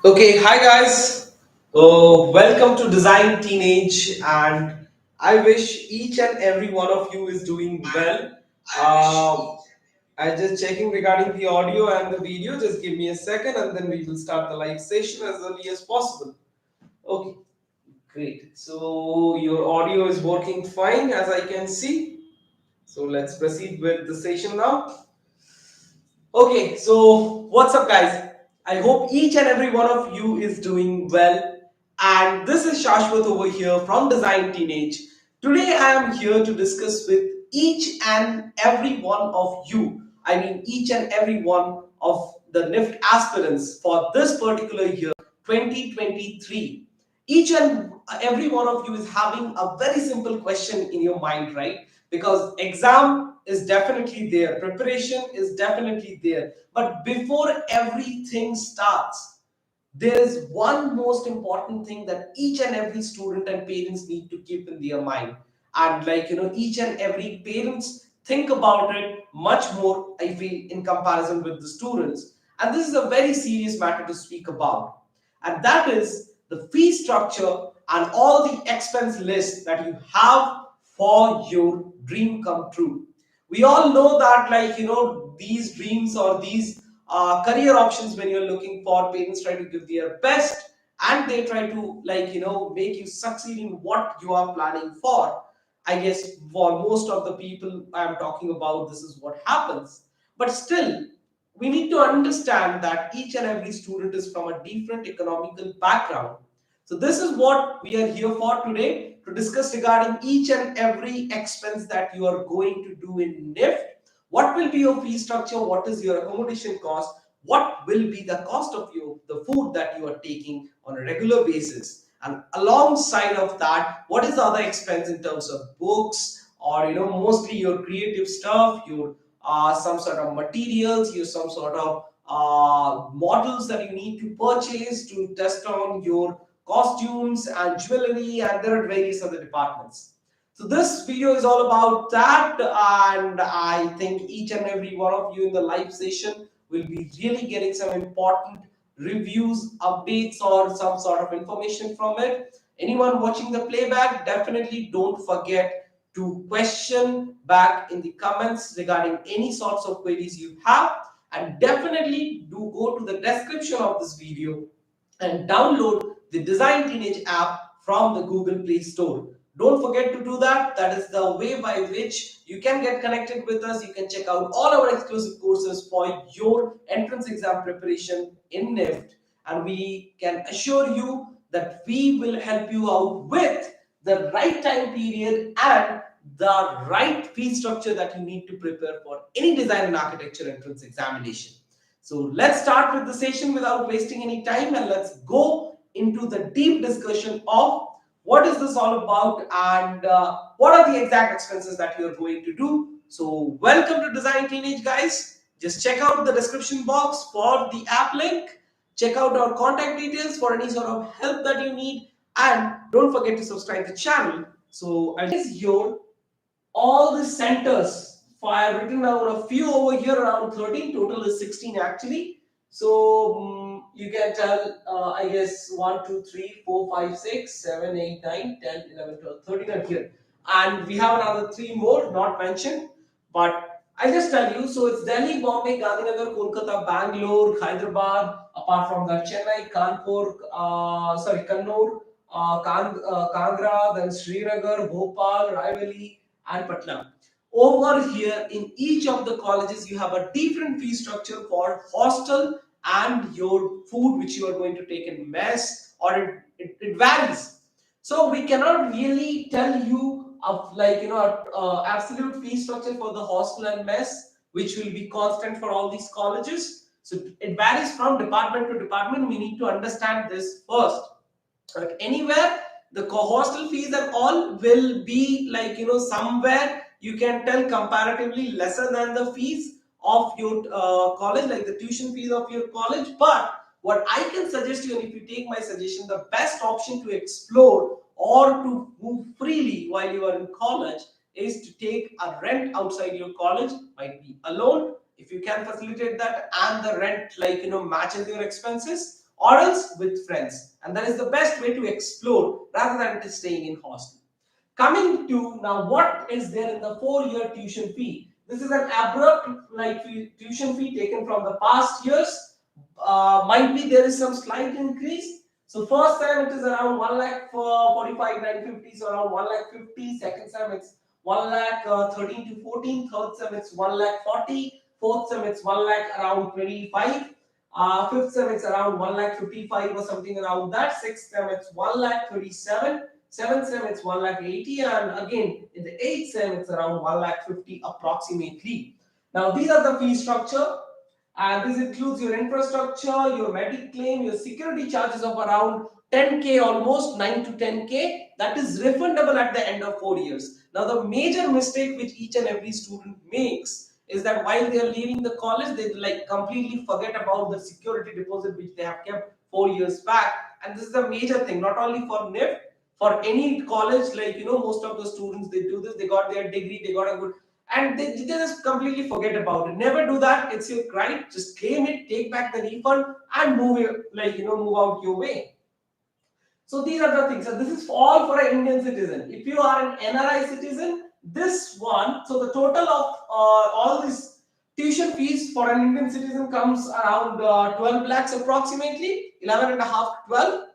Okay, hi guys. Welcome to Design Teenage, and I wish each and every one of you is doing well. I'm just checking regarding the audio and the video. Just give me a second, and then we will start the live session as early as possible. Okay, great. So your audio is working fine, as I can see. So let's proceed with the session now. Okay, so what's up, guys? I hope each and every one of you is doing well. And this is Shashwat over here from Design Teenage. Today, I am here to discuss with each and every one of you. I mean, each and every one of the NIFT aspirants for this particular year, 2023. Each and every one of you is having a very simple question in your mind, right? Because exam is definitely there, preparation is definitely there, but before everything starts, there is one most important thing that each and every student and parents need to keep in their mind. And each and every parents think about it much more, I feel, in comparison with the students. And this is a very serious matter to speak about, and that is the fee structure and all the expense list that you have for your dream come true. We all know that, these dreams or these career options, when you're looking for, parents try to give their best, and they try to make you succeed in what you are planning for. I guess for most of the people I'm talking about, this is what happens. But still, we need to understand that each and every student is from a different economical background. So this is what we are here for today, to discuss regarding each and every expense that you are going to do in NIFT. What will be your fee structure? What is your accommodation cost? What will be the cost of the food that you are taking on a regular basis? And alongside of that, what is the other expense in terms of books, or mostly your creative stuff, your some sort of materials, your some sort of models that you need to purchase to test on your costumes and jewelry, and there are various other departments. So this video is all about that, and I think each and every one of you in the live session will be really getting some important reviews, updates, or some sort of information from it. Anyone watching the playback, definitely don't forget to question back in the comments regarding any sorts of queries you have, and definitely do go to the description of this video and download the Design Teenage app from the Google Play Store. Don't forget to do that. That is the way by which you can get connected with us. You can check out all our exclusive courses for your entrance exam preparation in NIFT. And we can assure you that we will help you out with the right time period and the right fee structure that you need to prepare for any design and architecture entrance examination. So let's start with the session without wasting any time, and let's go into the deep discussion of what is this all about, and what are the exact expenses that you're going to do. So welcome to Design Teenage, guys. Just check out the description box for the app link. Check out our contact details for any sort of help that you need, and don't forget to subscribe to the channel. So I'll is your all the centers. For I have written down a few over here, around 13, total is 16 actually. So you can tell, I guess 1, 2, 3, 4, 5, 6, 7, 8, 9, 10, 11, 12, 13 are here. And we have another 3 more not mentioned, but I'll just tell you. So it's Delhi, Bombay, Gandhinagar, Kolkata, Bangalore, Hyderabad, apart from that Chennai, Kanpur, Kannur, Kangra, then Srinagar, Bhopal, Raivali, and Patna. Over here, in each of the colleges, you have a different fee structure for hostel and your food, which you are going to take in mess, or it varies. So we cannot really tell you of absolute fee structure for the hostel and mess, which will be constant for all these colleges. So it varies from department to department. We need to understand this first. Like anywhere, the hostel fees and all will be somewhere you can tell comparatively lesser than the fees of your college, like the tuition fees of your college. But what I can suggest you, and if you take my suggestion, the best option to explore or to move freely while you are in college is to take a rent outside your college. Might be alone if you can facilitate that, and the rent matches your expenses, or else with friends. And that is the best way to explore rather than just staying in hostel. Coming to now, what is there in the 4-year tuition fee? This is an abrupt tuition fee taken from the past years. Might be there is some slight increase. So first time it is around 1 lakh for 45,950, so around 1 lakh 50. Second time it's 1 lakh 13 to 14. Third sem it's 1 lakh 40. Fourth sem it's 1 lakh around 25. Fifth sem it's around 1 lakh 55 or something around that. Sixth sem it's 1 lakh 37. Seventh sem it's 1 lakh 80, and again in the eighth sem it's around 1 lakh 50 approximately. Now these are the fee structure, and this includes your infrastructure, your medical claim, your security charges of around 10k, almost 9 to 10k. That is refundable at the end of 4 years. Now the major mistake which each and every student makes is that while they are leaving the college, they completely forget about the security deposit which they have kept 4 years back. And this is a major thing, not only for NIFT, for any college. Most of the students, they do this, they got their degree, they got a good, and they just completely forget about it. Never do that. It's your right. Just claim it, take back the refund, and move out your way. So these are the things. So this is all for an Indian citizen. If you are an NRI citizen, this one, so the total of all these tuition fees for an Indian citizen comes around 12 lakhs approximately, 11 and a half, 12.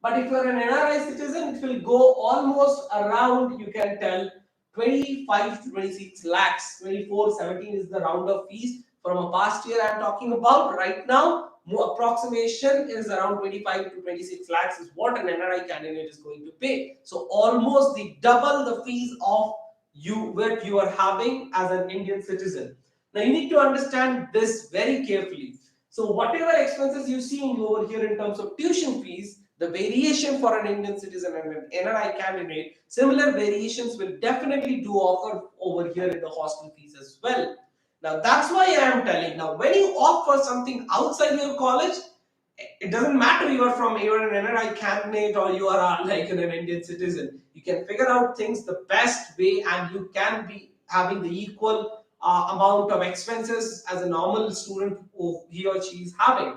But if you are an NRI citizen, it will go almost around, you can tell, 25 to 26 lakhs. 24, 17 is the round of fees. From a past year I am talking about. Right now, approximation is around 25 to 26 lakhs is what an NRI candidate is going to pay. So almost the double the fees of what you are having as an Indian citizen. Now you need to understand this very carefully. So whatever expenses you see over here in terms of tuition fees, the variation for an Indian citizen and an NRI candidate, similar variations will definitely do occur over here in the hostel fees as well. Now that's why I am telling. Now when you opt for something outside your college, it doesn't matter you're an NRI candidate or you are like an Indian citizen. You can figure out things the best way, and you can be having the equal amount of expenses as a normal student who he or she is having.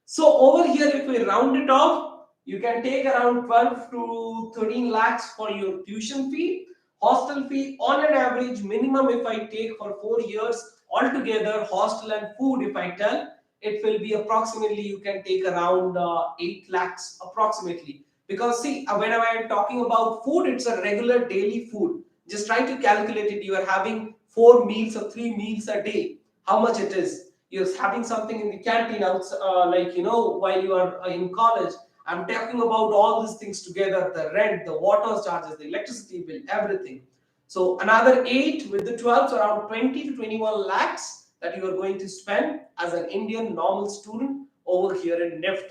So over here, if we round it off, you can take around 12 to 13 lakhs for your tuition fee. Hostel fee on an average minimum, if I take for 4 years altogether, hostel and food, if I tell, it will be approximately, you can take around 8 lakhs approximately. Because see, whenever I am talking about food, it's a regular daily food. Just try to calculate it. You are having 4 meals or 3 meals a day. How much it is? You're having something in the canteen outside, while you are in college. I'm talking about all these things together: the rent, the water charges, the electricity bill, everything. So another 8 with the 12, so around 20 to 21 lakhs that you are going to spend as an Indian normal student over here in NIFT.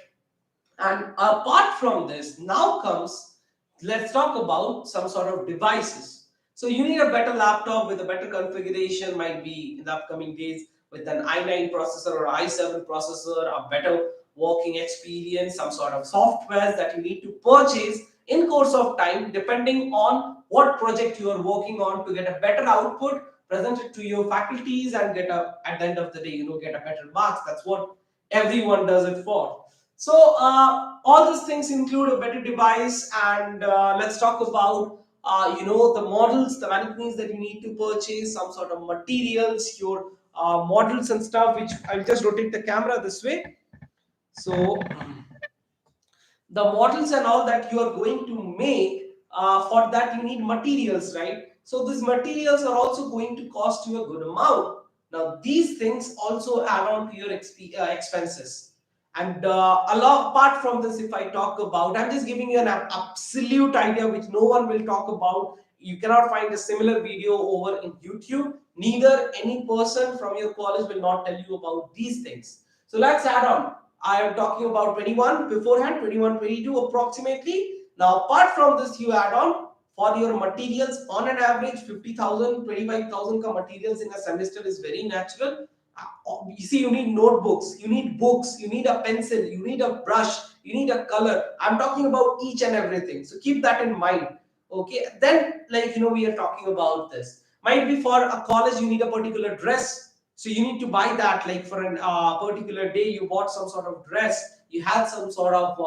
And apart from this, now comes, let's talk about some sort of devices. So you need a better laptop with a better configuration, might be in the upcoming days with an i9 processor or i7 processor, a better working experience, some sort of software that you need to purchase in course of time, depending on what project you are working on, to get a better output, present it to your faculties, and get at the end of the day, get a better marks. That's what everyone does it for. So all these things include a better device, and let's talk about the models, the mannequins that you need to purchase, some sort of materials, your models and stuff. Which I'll just rotate the camera this way. So the models and all that you are going to make, for that you need materials, right? So these materials are also going to cost you a good amount. Now these things also add on to your expenses. And a lot apart from this, if I talk about, I'm just giving you an absolute idea which no one will talk about. You cannot find a similar video over in YouTube. Neither any person from your college will not tell you about these things. So let's add on. I am talking about 21 beforehand, 21, 22 approximately. Now, apart from this, you add on for your materials on an average 50,000, 25,000 ka materials in a semester is very natural. You see, you need notebooks, you need books, you need a pencil, you need a brush, you need a color. I'm talking about each and everything. So keep that in mind. Okay, then we are talking about this. Might be for a college, you need a particular dress. So you need to buy that, like for a particular day you bought some sort of dress, you had some sort of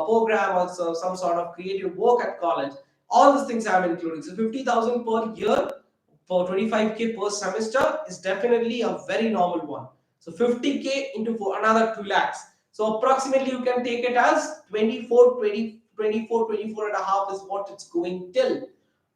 program or some sort of creative work at college. All these things I'm including. So 50,000 per year for 25K per semester is definitely a very normal one. So 50K into another 2 lakhs. So approximately you can take it as 24 and a half is what it's going till.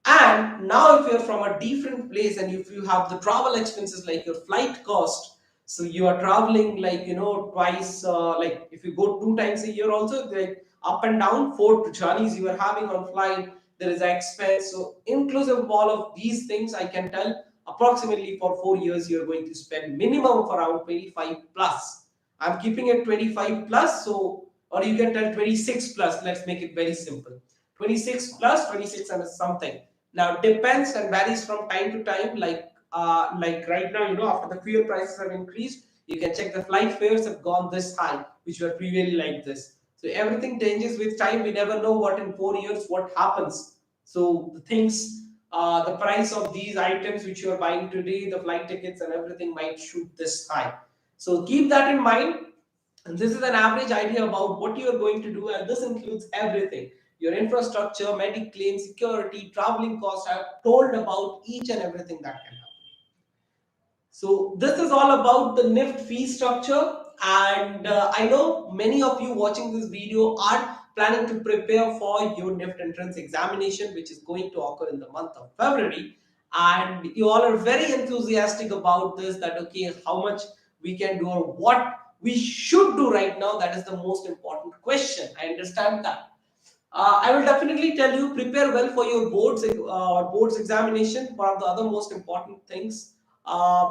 And now if you're from a different place and if you have the travel expenses like your flight cost, so you are traveling like twice, like if you go 2 times a year also, like up and down 4 journeys you are having on flight, there is expense. So inclusive of all of these things, I can tell approximately for 4 years you're going to spend minimum of around 25 plus. I'm keeping it 25 plus, so or you can tell 26 plus. Let's make it very simple. 26 plus 26 and something. Now depends and varies from time to time. Like right now, after the fuel prices have increased, you can check the flight fares have gone this high, which were previously like this. So everything changes with time. We never know what in 4 years what happens. So the things, the price of these items which you are buying today, the flight tickets and everything might shoot this high. So keep that in mind. And this is an average idea about what you are going to do, and this includes everything: your infrastructure, medic claim, security, traveling costs. I have told about each and everything that can happen. So this is all about the NIFT fee structure, and I know many of you watching this video are planning to prepare for your NIFT entrance examination, which is going to occur in the month of February, and you all are very enthusiastic about this. That okay, how much we can do or what we should do right now. That is the most important question. I understand that. I will definitely tell you, prepare well for your boards examination. One of the other most important things,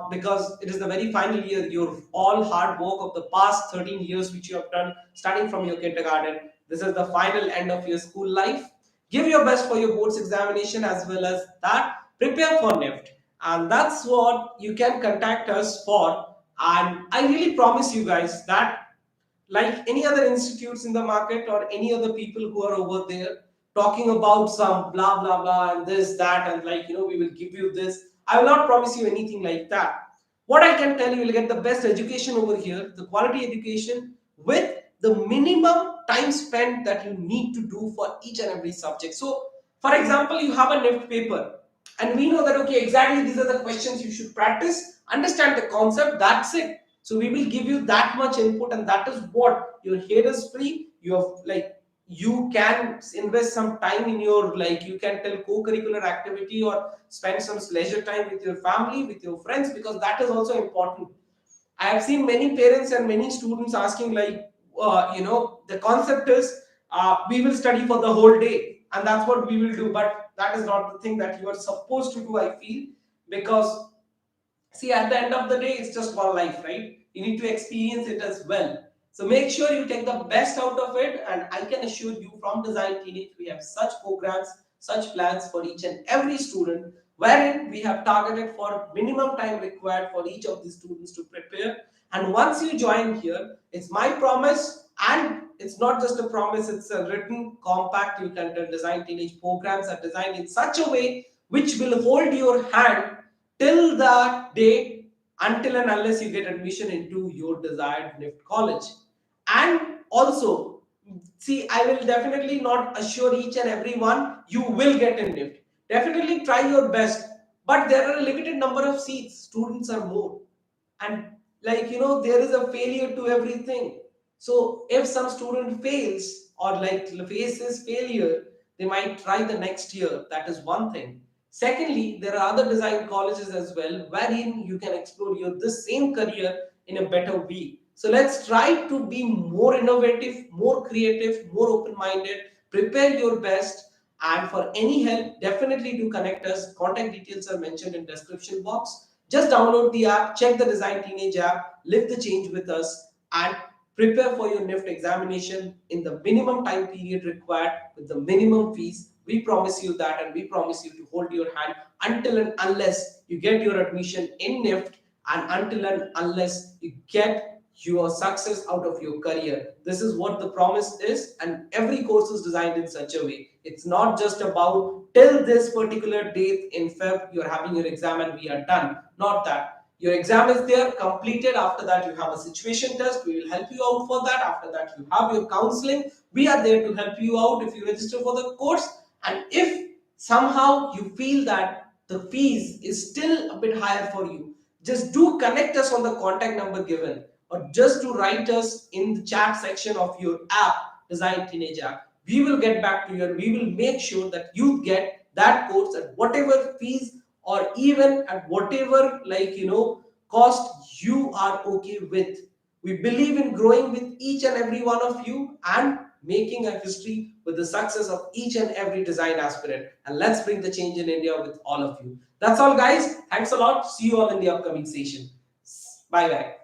because it is the very final year. Your all hard work of the past 13 years which you have done, starting from your kindergarten. This is the final end of your school life. Give your best for your boards examination, as well as that. Prepare for NIFT, and that's what you can contact us for. And I really promise you guys that, like any other institutes in the market or any other people who are over there talking about some blah blah blah and this that, and like we will give you this, I will not promise you anything like that. What I can tell you, will get the best education over here, the quality education with the minimum time spent that you need to do for each and every subject. So for example, you have a NIFT paper, and we know that okay, exactly these are the questions you should practice, understand the concept, that's it. So we will give you that much input, and that is what your head is free. You have, like, you can invest some time in your, like, you can tell co-curricular activity or spend some leisure time with your family, with your friends, because that is also important. I have seen many parents and many students asking, like, the concept is we will study for the whole day, and that's what we will do. But that is not the thing that you are supposed to do, I feel, because see, at the end of the day, it's just one life, right? You need to experience it as well. So make sure you take the best out of it. And I can assure you, from Design Teenage, we have such programs, such plans for each and every student, wherein we have targeted for minimum time required for each of the students to prepare. And once you join here, it's my promise, and it's not just a promise, it's a written compact. You can tell Design Teenage programs are designed in such a way which will hold your hand till the day, until and unless you get admission into your desired NIFT college. And also, see, I will definitely not assure each and every one you will get in NIFT. Definitely try your best, but there are a limited number of seats. Students are more, and like there is a failure to everything. So if some student fails or like faces failure, they might try the next year. That is one thing. Secondly, there are other design colleges as well, wherein you can explore your this same career in a better way. So let's try to be more innovative, more creative, more open-minded. Prepare your best, and for any help, definitely do connect us. Contact details are mentioned in description box. Just download the app, check the Design Teenage app, live the change with us, and prepare for your NIFT examination in the minimum time period required with the minimum fees. We promise you that, and we promise you to hold your hand until and unless you get your admission in NIFT, and until and unless you get your success out of your career. This is what the promise is, and every course is designed in such a way. It's not just about till this particular date in Feb you're having your exam and we are done. Not that. Your exam is there, completed. After that, you have a situation test. We will help you out for that. After that, you have your counseling. We are there to help you out if you register for the course. And if somehow you feel that the fees is still a bit higher for you, just do connect us on the contact number given, or just to write us in the chat section of your app, Design Teenage App. We will get back to you and we will make sure that you get that course at whatever fees, or even at whatever, like, cost you are okay with. We believe in growing with each and every one of you and making a history with the success of each and every design aspirant. And let's bring the change in India with all of you. That's all, guys. Thanks a lot. See you all in the upcoming session. Bye bye.